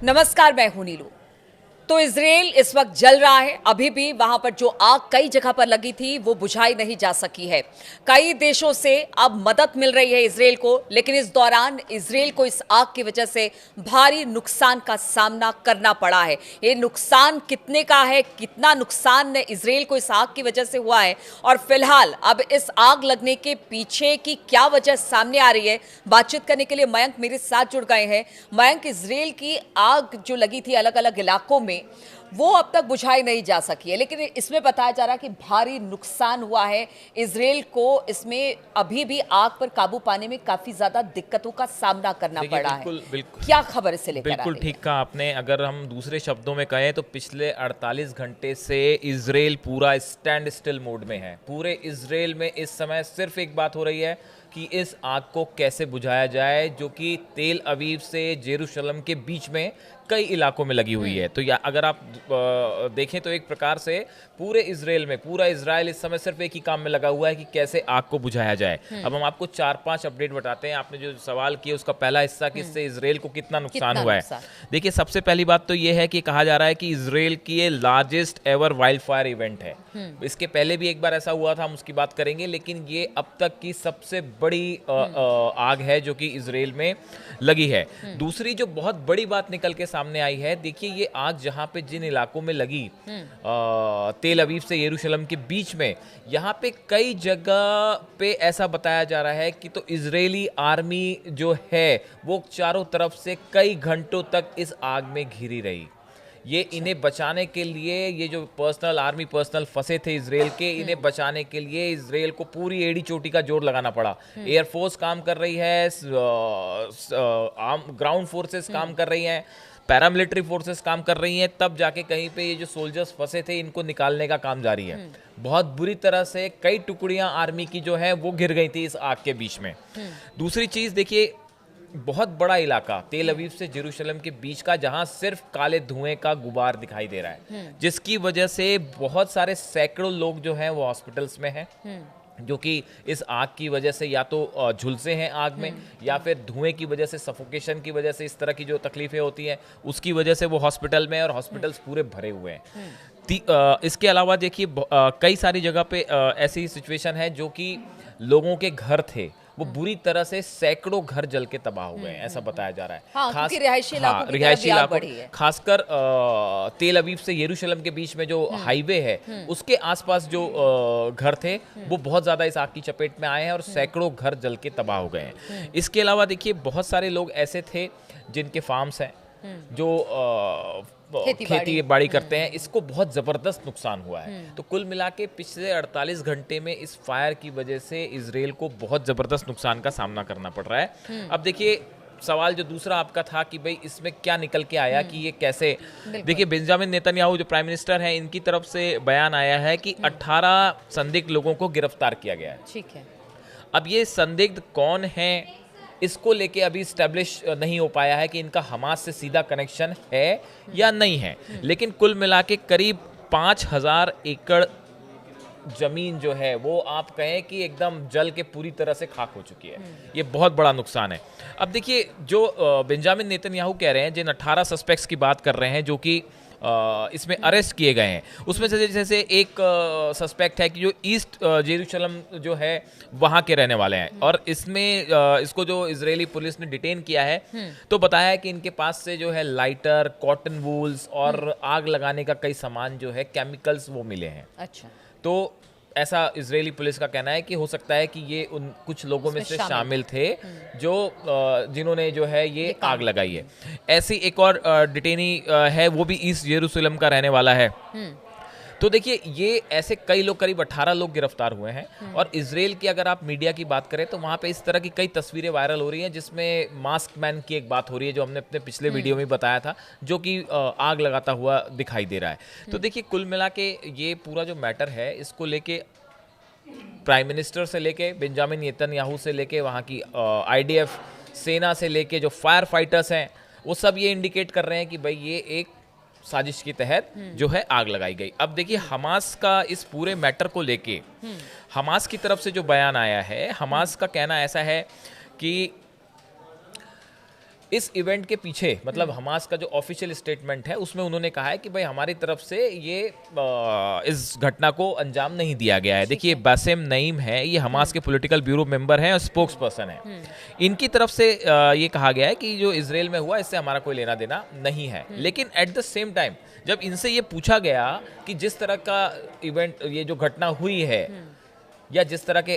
नमस्कार, मैं हूं नीलू। तो इजराइल इस वक्त जल रहा है। अभी भी वहां पर जो आग कई जगह पर लगी थी वो बुझाई नहीं जा सकी है। कई देशों से अब मदद मिल रही है इजराइल को, लेकिन इस दौरान इजराइल को इस आग की वजह से भारी नुकसान का सामना करना पड़ा है। ये नुकसान कितने का है, कितना नुकसान इजराइल को इस आग की वजह से हुआ है और फिलहाल अब इस आग लगने के पीछे की क्या वजह सामने आ रही है, बातचीत करने के लिए मयंक मेरे साथ जुड़ गए हैं। मयंक, इजराइल की आग जो लगी थी अलग अलग इलाकों में, वो अब तक बुझाई नहीं जा सकी है, लेकिन इसमें बताया जा रहा है कि भारी नुकसान हुआ है इजराइल को। इसमें अभी भी आग पर काबू पाने में काफी ज्यादा दिक्कतों का सामना करना पड़ा है। बिल्कुल क्या खबर इसे लेकर बिल्कुल ठीक कहा आपने। अगर हम दूसरे शब्दों में कहें तो पिछले 48 घंटे से इजराइल पूरा स्टैंड स्टिल मोड में है। पूरे इजराइल में इस समय सिर्फ एक बात हो रही है कि इस आग को कैसे बुझाया जाए, जो कि तेल अवीव से जेरूशलम के बीच में कई इलाकों में लगी हुई है। तो या अगर आप देखें तो एक प्रकार से पूरे इजराइल में पूरा इजराइल इस समय सिर्फ एक ही काम में लगा हुआ है कि कैसे आग को बुझाया जाए। अब हम आपको 4-5 अपडेट बताते हैं। आपने जो सवाल किया उसका पहला हिस्सा कि इससे इजराइल को कितना नुकसान हुआ है। देखिए, सबसे पहली बात तो ये है कि कहा जा रहा है कि इजराइल की ये largest ever wild fire event है। इसके पहले भी एक बार ऐसा हुआ था, हम उसकी बात करेंगे, लेकिन ये अब तक की सबसे बड़ी आग है जो कि इजराइल में लगी है। दूसरी जो बहुत बड़ी बात निकल के सामने आई है, देखिए ये आग जहां पे जिन इलाकों में लगी तेल अवीव से यरूशलेम के बीच में, यहाँ पे कई जगह पे ऐसा बताया जा रहा है कि तो इजरायली आर्मी जो है वो चारों तरफ से कई घंटों तक इस आग में घिरी रही। ये इन्हें बचाने के लिए, ये जो आर्मी पर्सनल फंसे थे इजराइल के, इन्हें बचाने के लिए इजराइल को पूरी एड़ी चोटी का जोर लगाना पड़ा। एयरफोर्स काम कर रही है, ग्राउंड फोर्सेस काम कर रही हैं, पैरामिलिट्री फोर्सेस काम कर रही हैं, तब जाके कहीं पे ये जो सोल्जर्स फंसे थे इनको निकालने का काम जारी है। बहुत बुरी तरह से कई टुकड़ियां आर्मी की जो है वो घिर गई थी इस आग के बीच में। दूसरी चीज देखिए, बहुत बड़ा इलाका तेल अवीव से जेरूशलेम के बीच का, जहां सिर्फ काले धुएं का गुबार दिखाई दे रहा है, जिसकी वजह से बहुत सारे सैकड़ों लोग जो हैं वो हॉस्पिटल्स में हैं, जो कि इस आग की वजह से या तो झुलसे हैं आग में, या फिर धुएं की वजह से, सफोकेशन की वजह से, इस तरह की जो तकलीफें होती हैं उसकी वजह से वो हॉस्पिटल में, और हॉस्पिटल्स पूरे भरे हुए हैं। इसके अलावा देखिए कई सारी जगह पे ऐसी सिचुएशन है जो कि लोगों के घर थे वो बुरी तरह से, सैकड़ों घर जल के तबाह हुए हैं, ऐसा बताया जा रहा है। हाँ, रिहायशी इलाकों खासकर तेल अवीव से यरूशलेम के बीच में जो हाईवे है उसके आसपास जो घर थे वो बहुत ज्यादा इस आग की चपेट में आए हैं और सैकड़ों घर जल के तबाह हो गए हैं। इसके अलावा देखिए बहुत सारे लोग ऐसे थे जिनके फार्म्स हैं, जो खेती बाड़ी करते हैं, इसको बहुत ज़बरदस्त नुकसान हुआ है। तो कुल मिला के पिछले 48 घंटे में इस फायर की वजह से इजराइल को बहुत ज़बरदस्त नुकसान का सामना करना पड़ रहा है। अब देखिए सवाल जो दूसरा आपका था कि भाई इसमें क्या निकल के आया, कि ये कैसे, देखिए बेंजामिन नेतन्याहू जो प्राइम मिनिस्टर हैं, इनकी तरफ से बयान आया है कि 18 संदिग्ध लोगों को गिरफ्तार किया गया है। ठीक है। अब ये संदिग्ध कौन है इसको लेके अभी स्टैब्लिश नहीं हो पाया है कि इनका हमास से सीधा कनेक्शन है या नहीं है, लेकिन कुल मिला के करीब 5000 एकड़ जमीन जो है वो आप कहें कि एकदम जल के पूरी तरह से खाक हो चुकी है। ये बहुत बड़ा नुकसान है। अब देखिए जो बेंजामिन नेतन्याहू कह रहे हैं, जिन 18 सस्पेक्ट्स की बात कर रहे हैं जो कि इसमें अरेस्ट किए गए हैं, उसमें से जैसे एक सस्पेक्ट है कि जो ईस्ट जेरूशलम जो है वहाँ के रहने वाले हैं, और इसमें इसको जो इजरायली पुलिस ने डिटेन किया है तो बताया है कि इनके पास से जो है लाइटर, कॉटन वूल्स और आग लगाने का कई सामान जो है, केमिकल्स वो मिले हैं। अच्छा। तो ऐसा इजरायली पुलिस का कहना है कि हो सकता है कि ये उन कुछ लोगों में से शामिल थे जो जिन्होंने जो है ये आग लगाई है। ऐसी एक और डिटेनी है, वो भी ईस्ट जेरूशलेम का रहने वाला है। तो देखिए ये ऐसे कई लोग, करीब 18 लोग गिरफ्तार हुए हैं। और इजराइल की अगर आप मीडिया की बात करें तो वहाँ पे इस तरह की कई तस्वीरें वायरल हो रही हैं, जिसमें मास्क मैन की एक बात हो रही है, जो हमने अपने पिछले वीडियो में बताया था, जो कि आग लगाता हुआ दिखाई दे रहा है। तो देखिए कुल मिला के ये पूरा जो मैटर है, इसको लेके प्राइम मिनिस्टर से लेके, बेंजामिन नेतन्याहू से लेके, वहाँ की IDF सेना से लेके जो फायर फाइटर्स हैं, वो सब ये इंडिकेट कर रहे हैं कि भाई ये एक साजिश के तहत जो है आग लगाई गई। अब देखिए हमास का इस पूरे मैटर को लेके हमास की तरफ से जो बयान आया है, हमास का कहना ऐसा है कि इस इवेंट के पीछे मतलब हमास का जो ऑफिशियल स्टेटमेंट है उसमें उन्होंने कहा है कि भाई हमारी तरफ से ये इस घटना को अंजाम नहीं दिया गया है। देखिए बासिम नईम है, ये हमास के पॉलिटिकल ब्यूरो मेंबर हैं और स्पोक्स पर्सन है। इनकी तरफ से ये कहा गया है कि जो इजराइल में हुआ इससे हमारा कोई लेना देना नहीं है। लेकिन एट द सेम टाइम जब इनसे ये पूछा गया कि जिस तरह का इवेंट ये जो घटना हुई है या जिस तरह के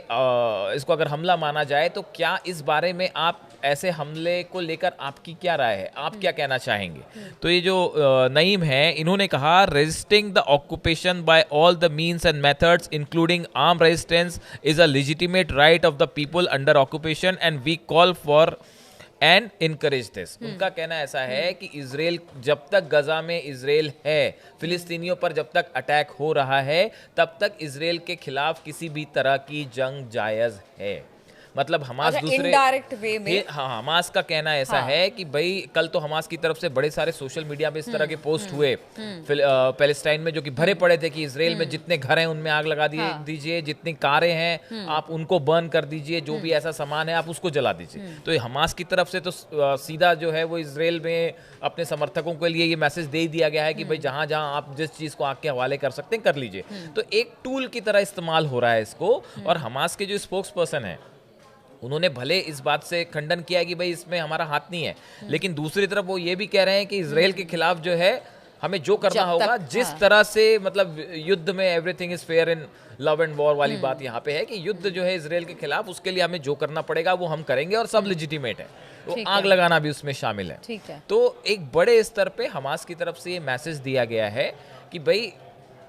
इसको अगर हमला माना जाए तो क्या इस बारे में आप ऐसे हमले को लेकर आपकी क्या राय है, आप क्या कहना चाहेंगे? तो ये जो नईम है इन्होंने कहा resisting the occupation by all the means and methods including arm resistance is a legitimate right of the people under occupation and we call for and encourage this. उनका कहना ऐसा है कि इजराइल जब तक गजा में इजराइल है, फिलिस्तीनियों पर जब तक अटैक हो रहा है तब तक इजराइल के खिलाफ किसी भी तरह की जंग जायज है। मतलब हमास दूसरे इनडायरेक्ट वे में हाँ हमास का कहना ऐसा है कि भाई कल तो हमास की तरफ से बड़े सारे सोशल मीडिया में इस तरह के पोस्ट हुए पैलेस्टाइन में जो कि भरे पड़े थे कि इजराइल में जितने घर हैं उनमें आग लगा दीजिए, जितनी कारें हैं आप उनको बर्न कर दीजिए, जो भी ऐसा सामान है आप उसको जला दीजिए। तो ये हमास की तरफ से तो सीधा जो है वो इजराइल में अपने समर्थकों के लिए ये मैसेज दे दिया गया है कि भाई जहां जहां आप जिस चीज को आग के हवाले कर सकते हैं कर लीजिए। तो एक टूल की तरह इस्तेमाल हो रहा है इसको। और हमास के जो स्पोक्स पर्सन है उन्होंने भले इस बात से खंडन किया कि भाई इसमें हमारा हाथ नहीं है, लेकिन दूसरी तरफ वो ये भी कह रहे हैं कि इजराइल के खिलाफ जो है हमें जो करना होगा जिस तरह से मतलब युद्ध में everything is fair in love and war वाली बात यहाँ पे है कि युद्ध जो है इजराइल के खिलाफ उसके लिए हमें जो करना पड़ेगा वो हम करेंगे और सब लेजिटिमेट है। तो आग लगाना भी उसमें शामिल है। ठीक है। तो एक बड़े स्तर पे हमास की तरफ से ये मैसेज दिया गया है कि भाई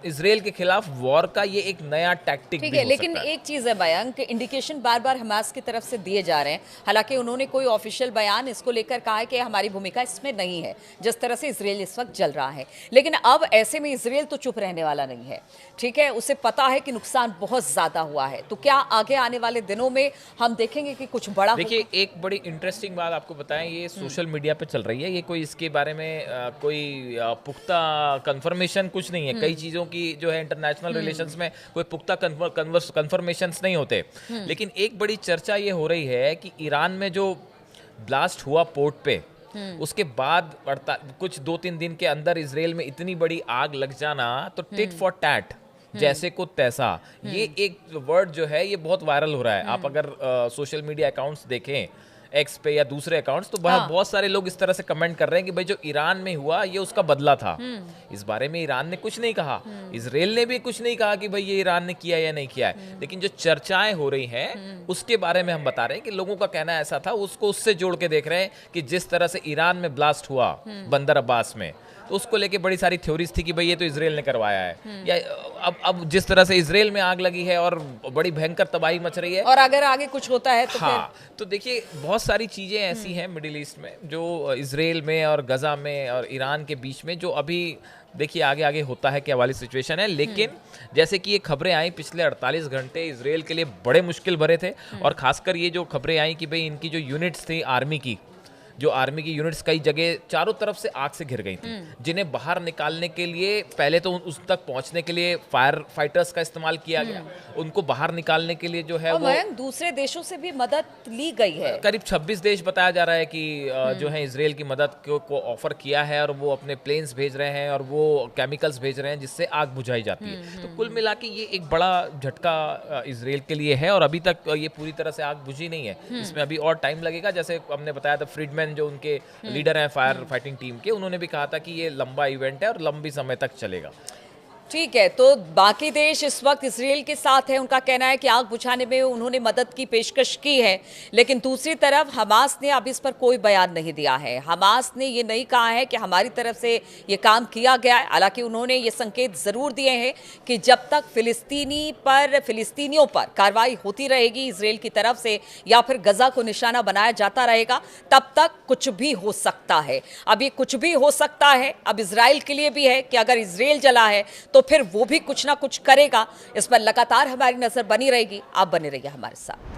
इजराइल के खिलाफ वॉर का ये एक नया टैक्टिक ठीक है। लेकिन एक चीज है मयंक, इंडिकेशन बार बार हमास की तरफ से दिए जा रहे हैं, हालांकि उन्होंने कोई ऑफिशियल बयान इसको लेकर कहा है कि हमारी भूमिका इसमें नहीं है जिस तरह से इजराइल इस वक्त जल रहा है। लेकिन अब ऐसे में इजराइल तो चुप रहने वाला नहीं है, ठीक है, उसे पता है कि नुकसान बहुत ज्यादा हुआ है। तो क्या आगे आने वाले दिनों में हम देखेंगे कि कुछ बड़ा? देखिए एक बड़ी इंटरेस्टिंग बात आपको बताएं, ये सोशल मीडिया पे चल रही है, ये कोई इसके बारे में कोई पुख्ता कंफर्मेशन कुछ नहीं है। कई चीजों की जो है इंटरनेशनल रिलेशंस में कोई पुख्ता कंफर्मेशंस नहीं होते। लेकिन एक बड़ी चर्चा ये हो रही है कि ईरान में जो ब्लास्ट हुआ पोर्ट पे, उसके बाद कुछ 2-3 दिन के अंदर इजराइल में इतनी बड़ी आग लग जाना, तो टिट फॉर टैट, जैसे को तैसा, ये एक वर्ड जो है ये बहुत वायरल हो रहा है। आप अगर सोशल मीडिया अकाउंट्स देखें एक्स पे या दूसरे अकाउंट्स, तो बहुत सारे लोग इस तरह से कमेंट कर रहे हैं कि भाई जो ईरान में हुआ ये उसका बदला था। इस बारे में ईरान ने कुछ नहीं कहा, इजराइल ने भी कुछ नहीं कहा कि भाई ये ईरान ने किया या नहीं किया है। लेकिन जो चर्चाएं हो रही हैं उसके बारे में हम बता रहे हैं कि लोगों का कहना ऐसा था, उसको उससे जोड़ के देख रहे हैं कि जिस तरह से ईरान में ब्लास्ट हुआ बंदर अब्बास में, तो उसको लेके बड़ी सारी थ्योरीज थी कि भाई ये तो इजराइल ने करवाया है। या अब जिस तरह से इजराइल में आग लगी है और बड़ी भयंकर तबाही मच रही है, और अगर आगे कुछ होता है तो हाँ, तो देखिए बहुत सारी चीजें ऐसी हैं मिडिल ईस्ट में, जो इजराइल में और गजा में और ईरान के बीच में, जो अभी देखिए आगे आगे होता है क्या वाली सिचुएशन है। लेकिन जैसे कि ये खबरें आई पिछले 48 घंटे इजराइल के लिए बड़े मुश्किल भरे थे। और खासकर ये जो खबरें आई कि भाई इनकी जो यूनिट्स थी आर्मी की, जो आर्मी की यूनिट्स कई जगह चारों तरफ से आग से घिर गई थी, जिन्हें बाहर निकालने के लिए पहले तो उस तक पहुंचने के लिए फायर फाइटर्स का इस्तेमाल किया गया, उनको बाहर निकालने के लिए जो है वो दूसरे देशों से भी मदद ली गई है। करीब 26 देश बताया जा रहा है कि जो है इजराइल की मदद को ऑफर किया है, और वो अपने प्लेन्स भेज रहे हैं और वो केमिकल्स भेज रहे हैं जिससे आग बुझाई जाती है। तो कुल मिला के ये एक बड़ा झटका इजराइल के लिए है, और अभी तक ये पूरी तरह से आग बुझी नहीं है, इसमें अभी और टाइम लगेगा। जैसे हमने बताया था, फ्रीडमैन जो उनके लीडर हैं फायर फाइटिंग टीम के, उन्होंने भी कहा था कि ये लंबा इवेंट है और लंबी समय तक चलेगा। ठीक है, तो बाकी देश इस वक्त इजराइल के साथ है। उनका कहना है कि आग बुझाने में उन्होंने मदद की पेशकश की है, लेकिन दूसरी तरफ हमास ने अब इस पर कोई बयान नहीं दिया है। हमास ने ये नहीं कहा है कि हमारी तरफ से ये काम किया गया है। हालांकि उन्होंने ये संकेत जरूर दिए हैं कि जब तक फिलिस्तीनियों पर कार्रवाई होती रहेगी इजराइल की तरफ से, या फिर गजा को निशाना बनाया जाता रहेगा, तब तक कुछ भी हो सकता है। अब ये कुछ भी हो सकता है अब इजराइल के लिए भी है कि अगर इजराइल जला है तो फिर वो भी कुछ ना कुछ करेगा। इस पर लगातार हमारी नजर बनी रहेगी। आप बने रहिए हमारे साथ।